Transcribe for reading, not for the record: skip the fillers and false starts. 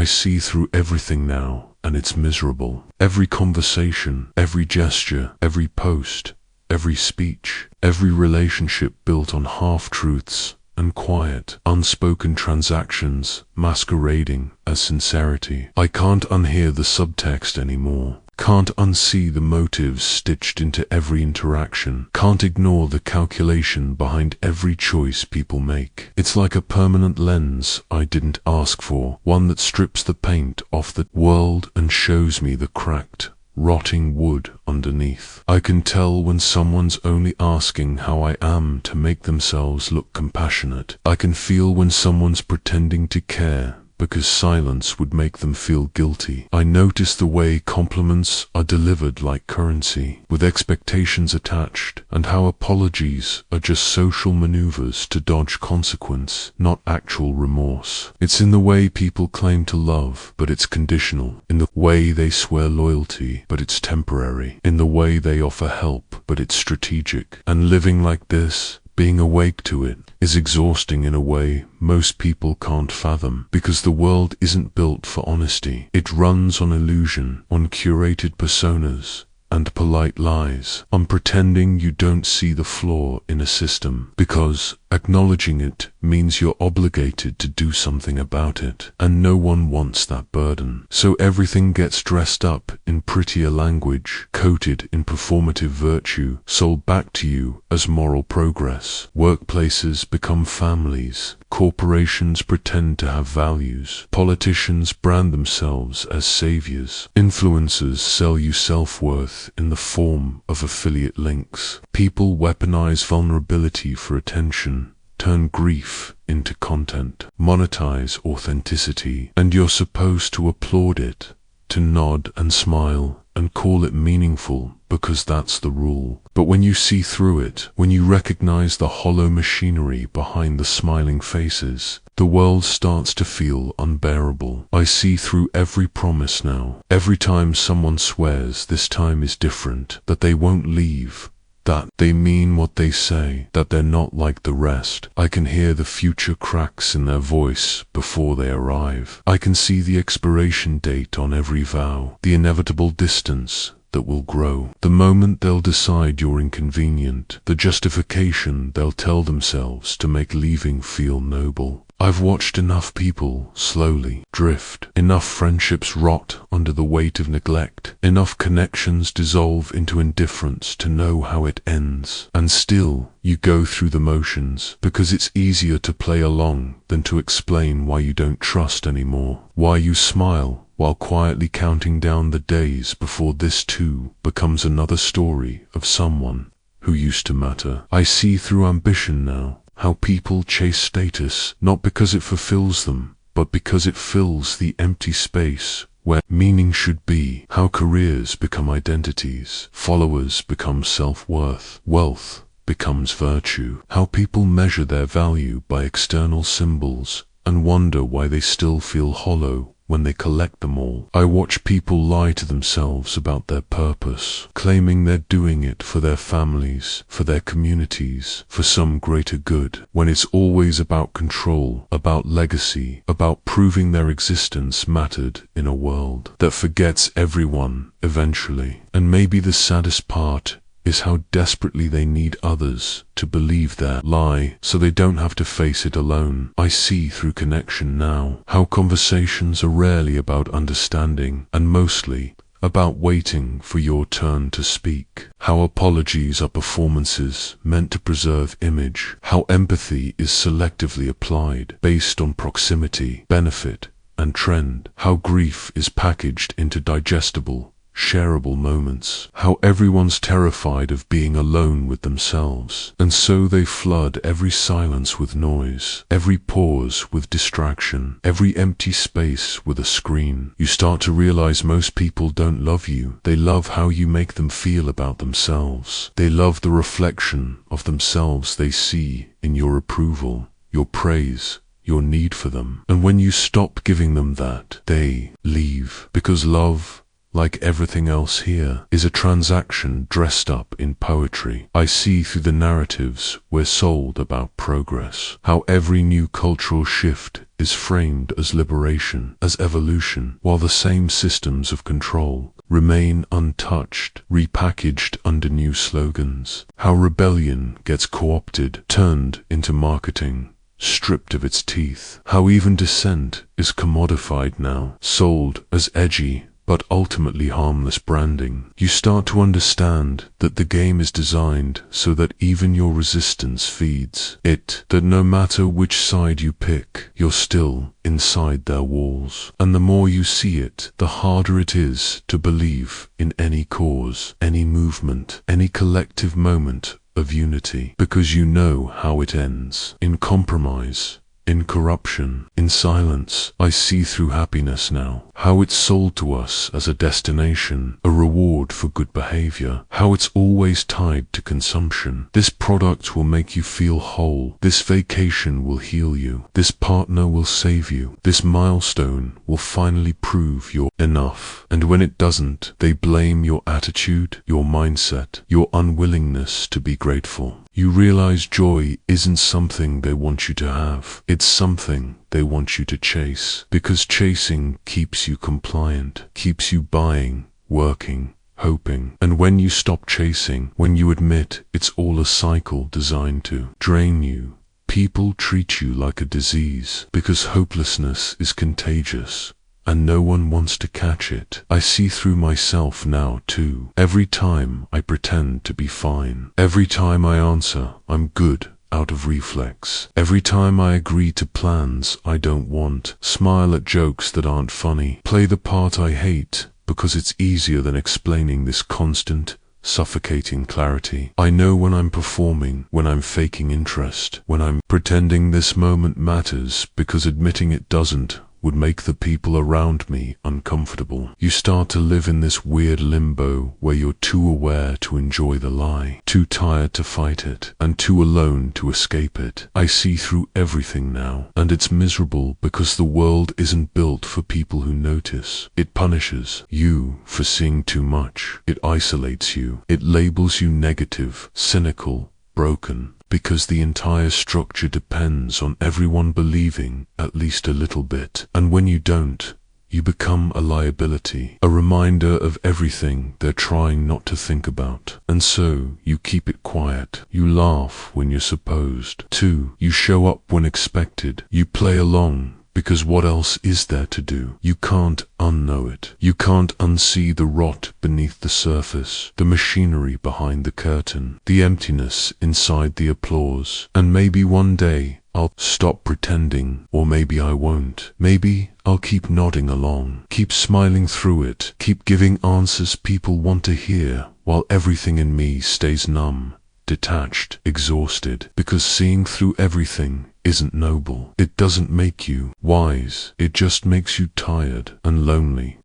I see through everything now, and it's miserable. Every conversation, every gesture, every post, every speech, every relationship built on half-truths and quiet, unspoken transactions masquerading as sincerity. I can't unhear the subtext anymore. Can't unsee the motives stitched into every interaction. Can't ignore the calculation behind every choice people make. It's like a permanent lens I didn't ask for, one that strips the paint off the world and shows me the cracked, rotting wood underneath. I can tell when someone's only asking how I am to make themselves look compassionate. I can feel when someone's pretending to care because silence would make them feel guilty. I notice the way compliments are delivered like currency, with expectations attached, and how apologies are just social maneuvers to dodge consequence, not actual remorse. It's in the way people claim to love, but it's conditional. In the way they swear loyalty, but it's temporary. In the way they offer help, but it's strategic. And living like this, being awake to it, is exhausting in a way most people can't fathom, because the world isn't built for honesty. It runs on illusion, on curated personas, and polite lies, on pretending you don't see the flaw in a system, because acknowledging it means you're obligated to do something about it, and no one wants that burden. So everything gets dressed up in prettier language, coated in performative virtue, sold back to you as moral progress. Workplaces become families. Corporations pretend to have values. Politicians brand themselves as saviors. Influencers sell you self-worth in the form of affiliate links. People weaponize vulnerability for attention, turn grief into content, monetize authenticity, and you're supposed to applaud it, to nod and smile and call it meaningful because that's the rule. But when you see through it, when you recognize the hollow machinery behind the smiling faces, the world starts to feel unbearable. I see through every promise now. Every time someone swears this time is different, that they won't leave, that they mean what they say, that they're not like the rest. I can hear the future cracks in their voice before they arrive. I can see the expiration date on every vow, the inevitable distance that will grow. The moment they'll decide you're inconvenient, the justification they'll tell themselves to make leaving feel noble. I've watched enough people slowly drift, enough friendships rot under the weight of neglect, enough connections dissolve into indifference to know how it ends. And still, you go through the motions, because it's easier to play along than to explain why you don't trust anymore, why you smile while quietly counting down the days before this too becomes another story of someone who used to matter. I see through ambition now, how people chase status, not because it fulfills them, but because it fills the empty space where meaning should be. How careers become identities, followers become self-worth, wealth becomes virtue. How people measure their value by external symbols and wonder why they still feel hollow when they collect them all. I watch people lie to themselves about their purpose, claiming they're doing it for their families, for their communities, for some greater good, when it's always about control, about legacy, about proving their existence mattered in a world that forgets everyone eventually. And maybe the saddest part is how desperately they need others to believe their lie so they don't have to face it alone. I see through connection now, how conversations are rarely about understanding and mostly about waiting for your turn to speak. How apologies are performances meant to preserve image. How empathy is selectively applied based on proximity, benefit, and trend. How grief is packaged into digestible, shareable moments. How everyone's terrified of being alone with themselves, and so they flood every silence with noise, every pause with distraction, every empty space with a screen. You start to realize most people don't love you. They love how you make them feel about themselves. They love the reflection of themselves they see in your approval, your praise, your need for them. And when you stop giving them that, they leave, because love, like everything else here, is a transaction dressed up in poetry. I see through the narratives we're sold about progress, how every new cultural shift is framed as liberation, as evolution, while the same systems of control remain untouched, repackaged under new slogans. How rebellion gets co-opted, turned into marketing, stripped of its teeth. How even dissent is commodified now, sold as edgy but ultimately harmless branding. You start to understand that the game is designed so that even your resistance feeds it, that no matter which side you pick, you're still inside their walls. And the more you see it, the harder it is to believe in any cause, any movement, any collective moment of unity, because you know how it ends: in compromise, in corruption, in silence. I see through happiness now, how it's sold to us as a destination, a reward for good behavior, how it's always tied to consumption. This product will make you feel whole, this vacation will heal you, this partner will save you, this milestone will finally prove you're enough. And when it doesn't, they blame your attitude, your mindset, your unwillingness to be grateful. You realize joy isn't something they want you to have. It's something they want you to chase, because chasing keeps you compliant, keeps you buying, working, hoping. And when you stop chasing, when you admit it's all a cycle designed to drain you, people treat you like a disease, because hopelessness is contagious and no one wants to catch it. I see through myself now too. Every time I pretend to be fine, every time I answer I'm good out of reflex, every time I agree to plans I don't want, smile at jokes that aren't funny, play the part I hate because it's easier than explaining this constant, suffocating clarity. I know when I'm performing, when I'm faking interest, when I'm pretending this moment matters because admitting it doesn't would make the people around me uncomfortable. You start to live in this weird limbo where you're too aware to enjoy the lie, too tired to fight it, and too alone to escape it. I see through everything now, and it's miserable because the world isn't built for people who notice. It punishes you for seeing too much. It isolates you. It labels you negative, cynical, broken, because the entire structure depends on everyone believing at least a little bit. And when you don't, you become a liability, a reminder of everything they're trying not to think about. And so you keep it quiet. You laugh when you're supposed to. You show up when expected. You play along because what else is there to do? You can't unknow it. You can't unsee the rot beneath the surface, the machinery behind the curtain, the emptiness inside the applause. And maybe one day I'll stop pretending, or maybe I won't. Maybe I'll keep nodding along, keep smiling through it, keep giving answers people want to hear, while everything in me stays numb, detached, exhausted, because seeing through everything isn't noble. It doesn't make you wise. It just makes you tired and lonely.